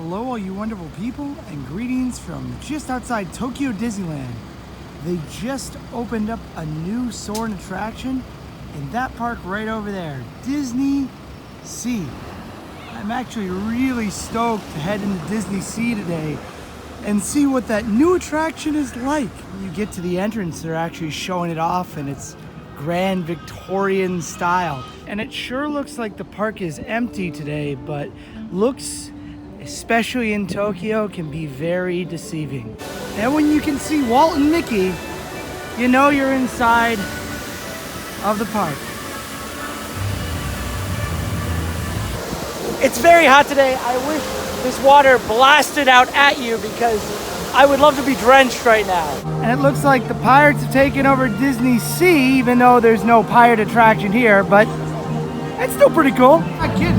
Hello all you wonderful people, and greetings from just outside Tokyo Disneyland. They just opened up a new Soarin' attraction in that park right over there, Disneysea. I'm actually really stoked to head into Disneysea today and see what that new attraction is like. When you get to the entrance, they're actually showing it off in its grand Victorian style. And it sure looks like the park is empty today, but looks, especially in Tokyo, can be very deceiving. And when you can see Walt and Mickey, you know you're inside of the park. It's very hot today. I wish this water blasted out at you because I would love to be drenched right now. And it looks like the pirates have taken over Disneysea, even though there's no pirate attraction here, but it's still pretty cool. Not kidding.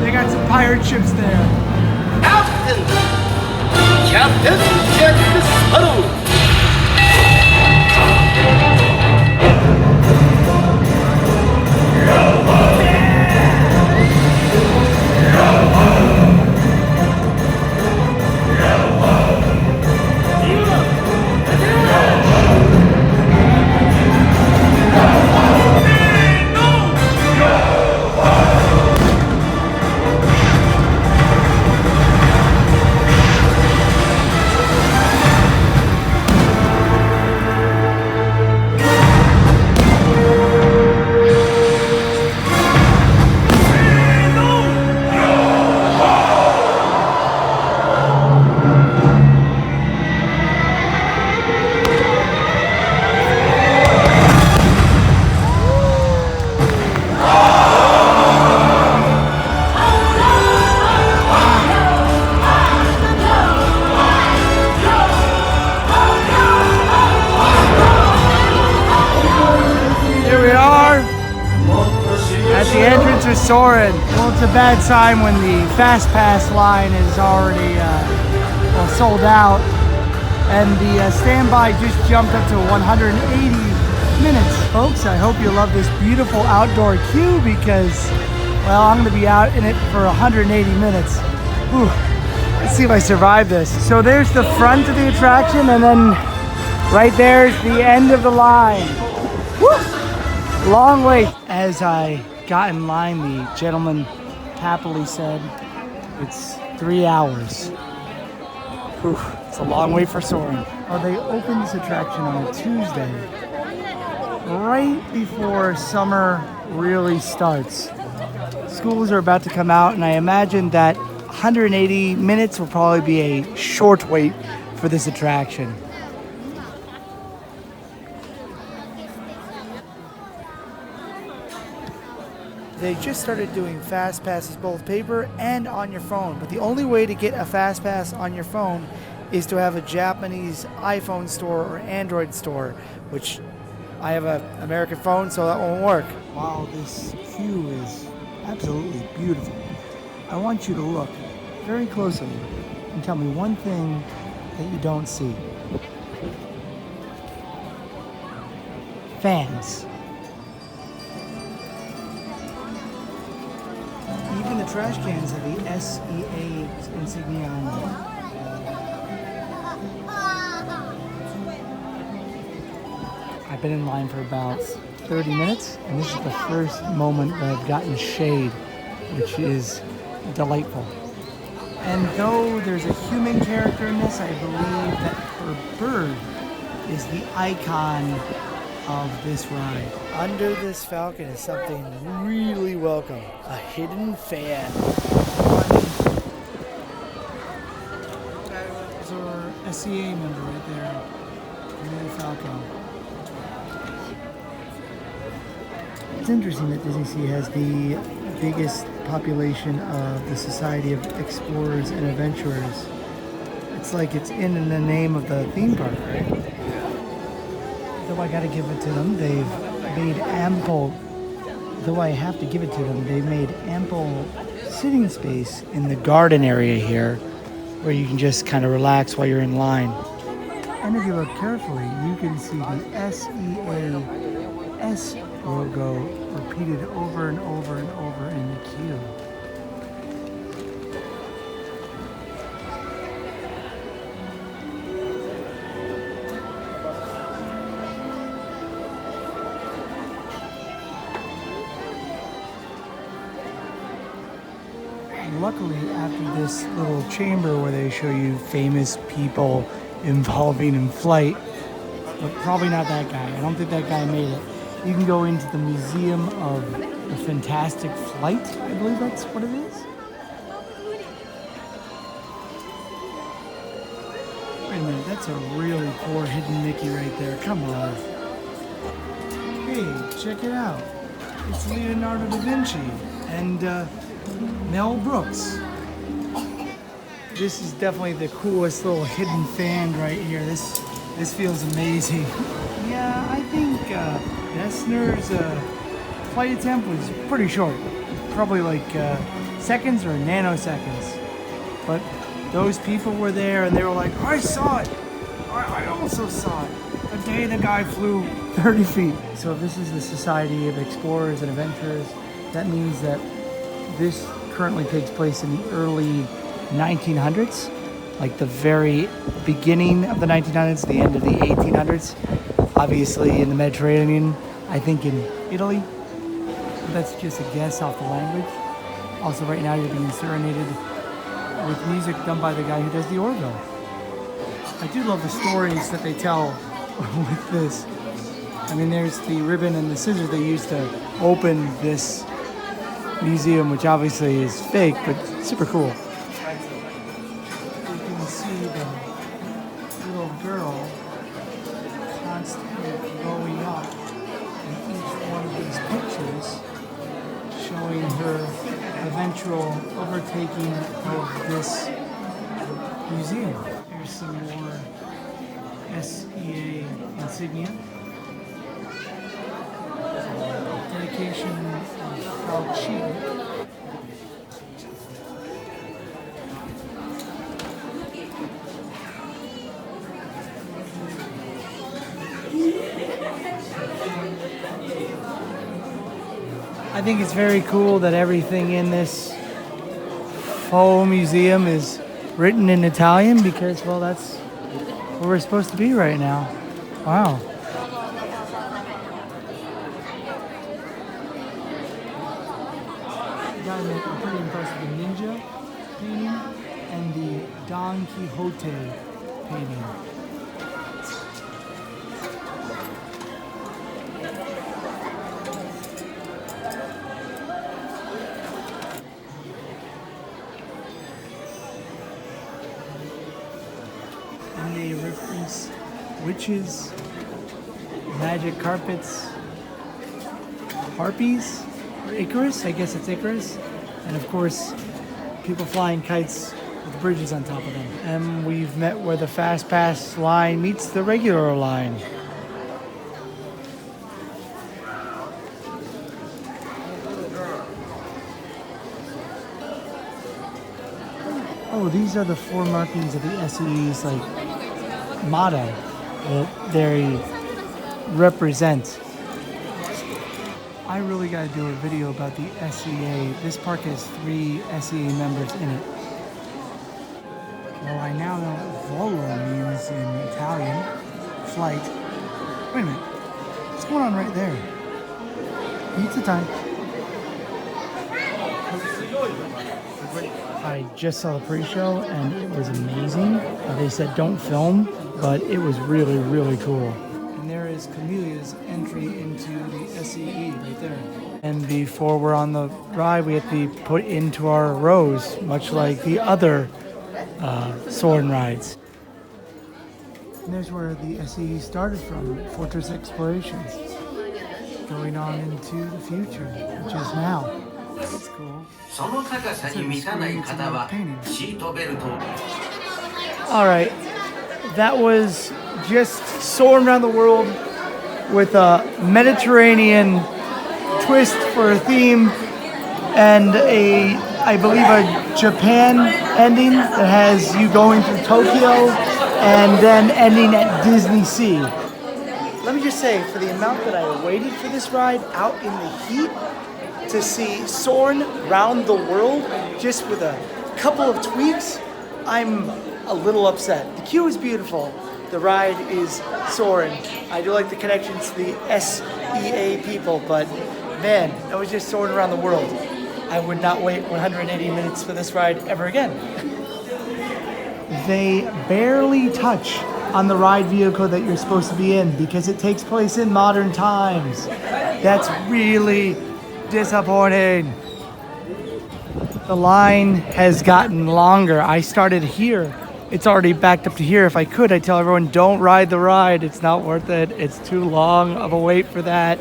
They got some pirate ships there. Captain Jack Sparrow. The entrance is Soarin'. Well, it's a bad sign when the Fast Pass line is already sold out, and the standby just jumped up to 180 minutes. Folks, I hope you love this beautiful outdoor queue because, well, I'm going to be out in it for 180 minutes. Whew. Let's see if I survive this. So there's the front of the attraction, and then right there's the end of the line. Woo! Long wait. As I got in line, the gentleman happily said it's 3 hours. Whew, it's a long wait for Soarin'. Oh, they opened this attraction on a Tuesday, right before summer really starts. Schools are about to come out, and I imagine that 180 minutes will probably be a short wait for this attraction. They just started doing fast passes, both paper and on your phone. But the only way to get a fast pass on your phone is to have a Japanese iPhone store or Android store, which I have an American phone, so that won't work. Wow, this queue is absolutely beautiful. I want you to look very closely and tell me one thing that you don't see. Fans. Even the trash cans have the SEA insignia on them. I've been in line for about 30 minutes, and this is the first moment that I've gotten shade, which is delightful. And though there's a human character in this, I believe that her bird is the icon of this ride. Under this falcon is something really welcome. A hidden fan. There's our SEA member right there. Under the falcon. It's interesting that Disneysea has the biggest population of the Society of Explorers and Adventurers. It's like it's in the name of the theme park, right? Though I gotta give it to them, they've made ample, though I have to give it to them, they've made ample sitting space in the garden area here where you can just kind of relax while you're in line. And if you look carefully, you can see the SEA S logo repeated over and over and over in the queue. luckily, after this little chamber where they show you famous people involving in flight, but probably not that guy. I don't think that guy made it. You can go into the Museum of the Fantastic Flight. I believe that's what it is. Wait a minute, that's a really poor hidden Mickey right there. Come on. Hey, check it out. It's Leonardo da Vinci and Mel Brooks. This is definitely the coolest little hidden fan right here. This feels amazing. Yeah, I think Messner's flight attempt was pretty short. Probably like seconds or nanoseconds. But those people were there and they were like, I saw it. I also saw it. The day the guy flew 30 feet. So if this is the Society of Explorers and Adventurers, that means that this currently takes place in the early 1900s, like the very beginning of the 1900s, the end of the 1800s. Obviously in the Mediterranean, I think in Italy. But that's just a guess off the language. Also right now you're being serenaded with music done by the guy who does the orville. I do love the stories that they tell with this. I mean, there's the ribbon and the scissors they used to open this museum, which obviously is fake, but super cool. You can see the little girl constantly growing up in each one of these pictures, showing her eventual overtaking of this museum. Here's some more SEA insignia. Dedication of Fauci. I think it's very cool that everything in this faux museum is written in Italian because, well, that's where we're supposed to be right now. Wow. I'm pretty impressed with the ninja painting and the Don Quixote painting. And they reference witches, magic carpets, harpies, or Icarus, I guess it's Icarus, and of course people flying kites with bridges on top of them. And we've met where the fast pass line meets the regular line. Oh, these are the four markings of the SEE's motto that they represent. I really got to do a video about the SEA. This park has 3 SEA members in it. Well, I now know what volo means in Italian. Flight. Wait a minute. What's going on right there? Pizza time. I just saw the pre-show and it was amazing. They said don't film, but it was really, really cool. And there is Camelia's entry into the SEE right there. And before we're on the ride, we have to be put into our rows, much like the other Soarin' rides. And there's where the SEE started from, Fortress Explorations, going on into the future, which is now. That's cool. Alright, that was just soaring around the world with a Mediterranean twist for a theme and I believe a Japan ending that has you going through Tokyo and then ending at Disneysea. Let me just say, for the amount that I waited for this ride out in the heat, to see Soarin' round the world just with a couple of tweaks, I'm a little upset. The queue is beautiful. The ride is Soarin'. I do like the connections to the SEA people, but man, that was just Soarin' around the world. I would not wait 180 minutes for this ride ever again. They barely touch on the ride vehicle that you're supposed to be in because it takes place in modern times. That's really disappointing. The line has gotten longer. I started here. It's already backed up to here. If I could, I'd tell everyone, don't ride the ride. It's not worth it. It's too long of a wait for that.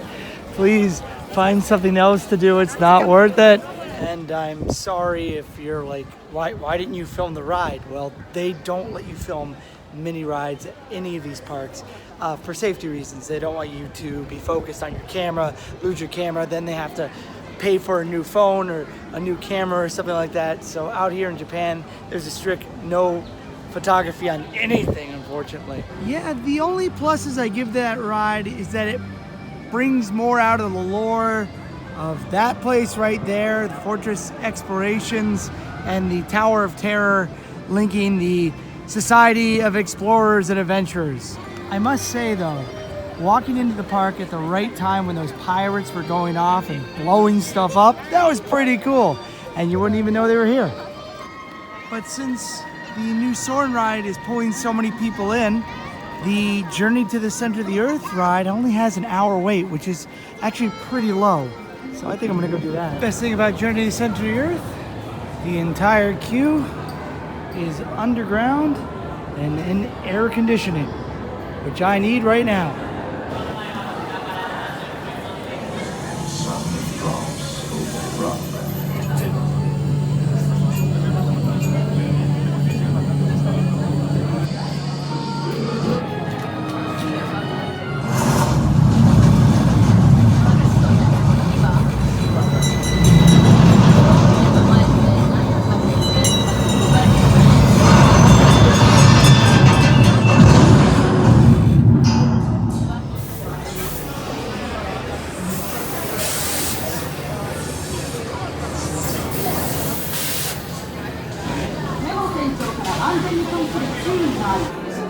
Please find something else to do. It's not worth it. And I'm sorry if you're like, why didn't you film the ride? Well, they don't let you film mini rides at any of these parks for safety reasons. They don't want you to be focused on your camera, lose your camera, then they have to pay for a new phone or a new camera or something like that. So out here in Japan, there's a strict no photography on anything, unfortunately. Yeah, the only pluses I give that ride is that it brings more out of the lore of that place right there, the Fortress Explorations and the Tower of Terror, linking the Society of Explorers and Adventurers. I must say though, walking into the park at the right time when those pirates were going off and blowing stuff up, that was pretty cool. And you wouldn't even know they were here. But since the new Soarin' ride is pulling so many people in, the Journey to the Center of the Earth ride only has an hour wait, which is actually pretty low. So I think I'm gonna go do that. Best thing about Journey to the Center of the Earth, the entire queue is underground and in air conditioning, which I need right now.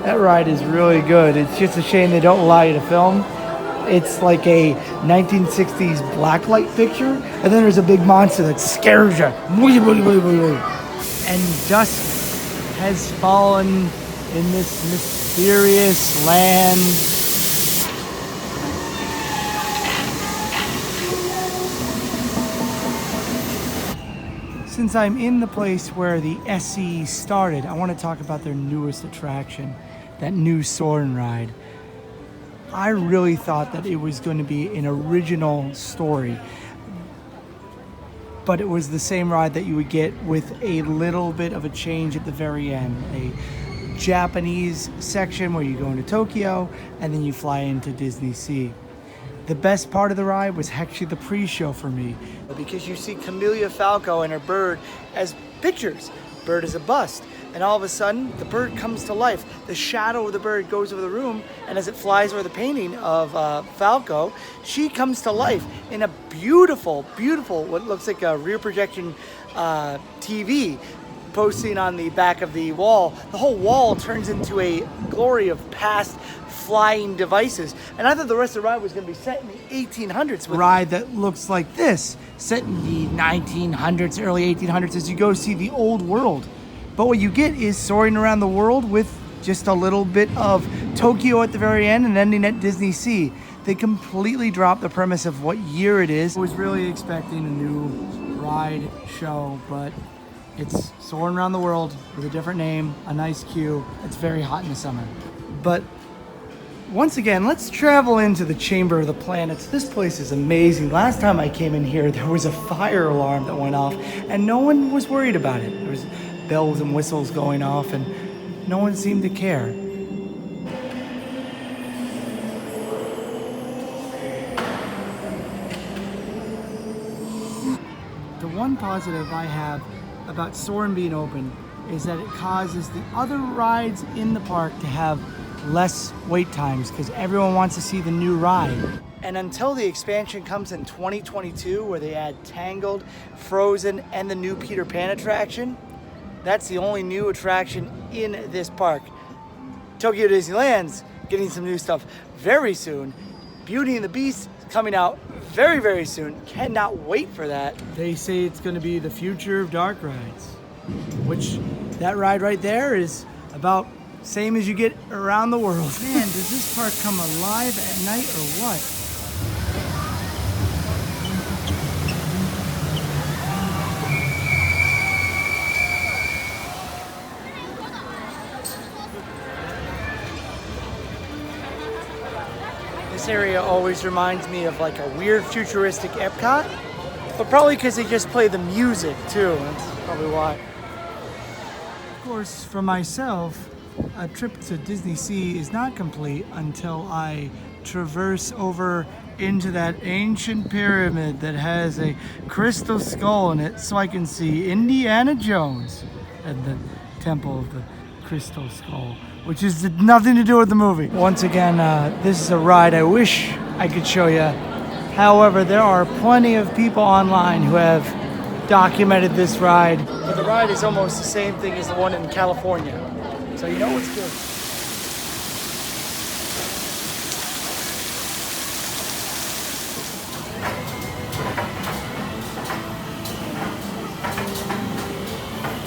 That ride is really good. It's just a shame they don't allow you to film. It's like a 1960s blacklight picture, and then there's a big monster that scares you. And dusk has fallen in this mysterious land. Since I'm in the place where the SCE started, I want to talk about their newest attraction, that new Soarin' ride. I really thought that it was going to be an original story, but it was the same ride that you would get with a little bit of a change at the very end. A Japanese section where you go into Tokyo and then you fly into Disneysea. The best part of the ride was actually the pre-show for me, because you see Camellia Falco and her bird as pictures. Bird is a bust, and all of a sudden the bird comes to life. The shadow of the bird goes over the room, and as it flies over the painting of Falco, she comes to life in a beautiful, what looks like a rear projection TV posting on the back of the wall. The whole wall turns into a glory of past flying devices. And I thought the rest of the ride was going to be set in the 1800s. With a ride that looks like this, set in the 1900s, early 1800s, as you go see the old world. But what you get is soaring around the world with just a little bit of Tokyo at the very end and ending at Disneysea. They completely dropped the premise of what year it is. I was really expecting a new ride show, but it's soaring around the world with a different name, a nice queue. It's very hot in the summer. But once again, let's travel into the Chamber of the Planets. This place is amazing. Last time I came in here, there was a fire alarm that went off, and no one was worried about it. There was bells and whistles going off, and no one seemed to care. The one positive I have about Soarin' being open is that it causes the other rides in the park to have less wait times because everyone wants to see the new ride. And until the expansion comes in 2022 where they add Tangled, Frozen, and the new Peter Pan attraction, that's the only new attraction in this park. Tokyo Disneyland's getting some new stuff very soon. Beauty and the Beast coming out very, very soon. Cannot wait for that. They say it's going to be the future of dark rides, which that ride right there is about same as you get around the world. Man, does this park come alive at night or what? This area always reminds me of like a weird futuristic Epcot, but probably because they just play the music too. That's probably why. Of course, for myself, a trip to Disneysea is not complete until I traverse over into that ancient pyramid that has a crystal skull in it so I can see Indiana Jones and the Temple of the Crystal Skull, which is nothing to do with the movie. Once again, this is a ride I wish I could show you. However, there are plenty of people online who have documented this ride. But the ride is almost the same thing as the one in California. So you know it's good.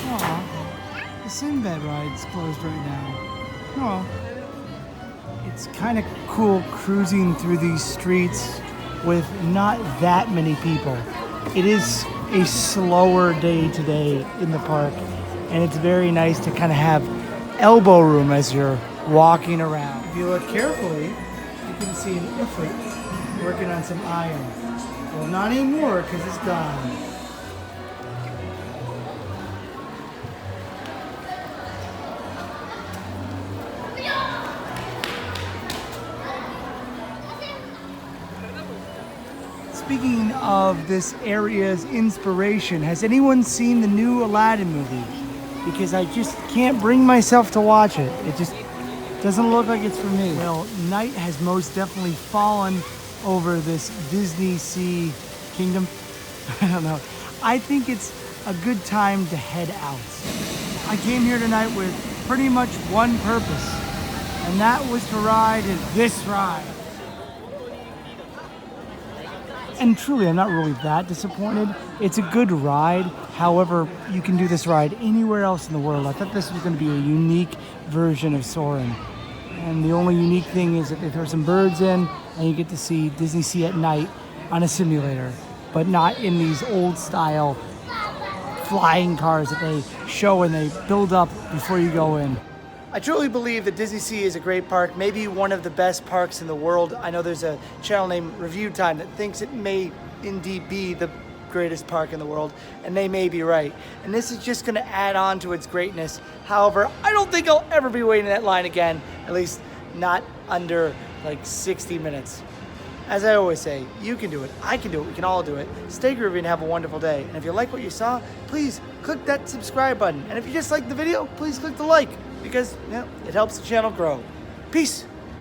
Aw, the Sinbad ride's closed right now. Oh, it's kind of cool cruising through these streets with not that many people. It is a slower day today in the park, and it's very nice to kind of have elbow room as you're walking around. If you look carefully, you can see an Ifrit working on some iron. Well, not anymore because it's gone. Speaking of this area's inspiration, has anyone seen the new Aladdin movie? Because I just can't bring myself to watch it. It just doesn't look like it's for me. Well, night has most definitely fallen over this Disneysea kingdom. I don't know. I think it's a good time to head out. I came here tonight with pretty much one purpose, and that was to ride this ride. And truly, I'm not really that disappointed. It's a good ride. However, you can do this ride anywhere else in the world. I thought this was going to be a unique version of Soarin'. And the only unique thing is that they throw some birds in and you get to see Disneysea at night on a simulator, but not in these old style flying cars that they show and they build up before you go in. I truly believe that Disneysea is a great park, maybe one of the best parks in the world. I know there's a channel named Review Time that thinks it may indeed be the greatest park in the world, and they may be right. And this is just gonna add on to its greatness. However, I don't think I'll ever be waiting in that line again, at least not under like 60 minutes. As I always say, you can do it, I can do it, we can all do it. Stay groovy and have a wonderful day. And if you like what you saw, please click that subscribe button. And if you just like the video, please click the like, because it helps the channel grow. Peace.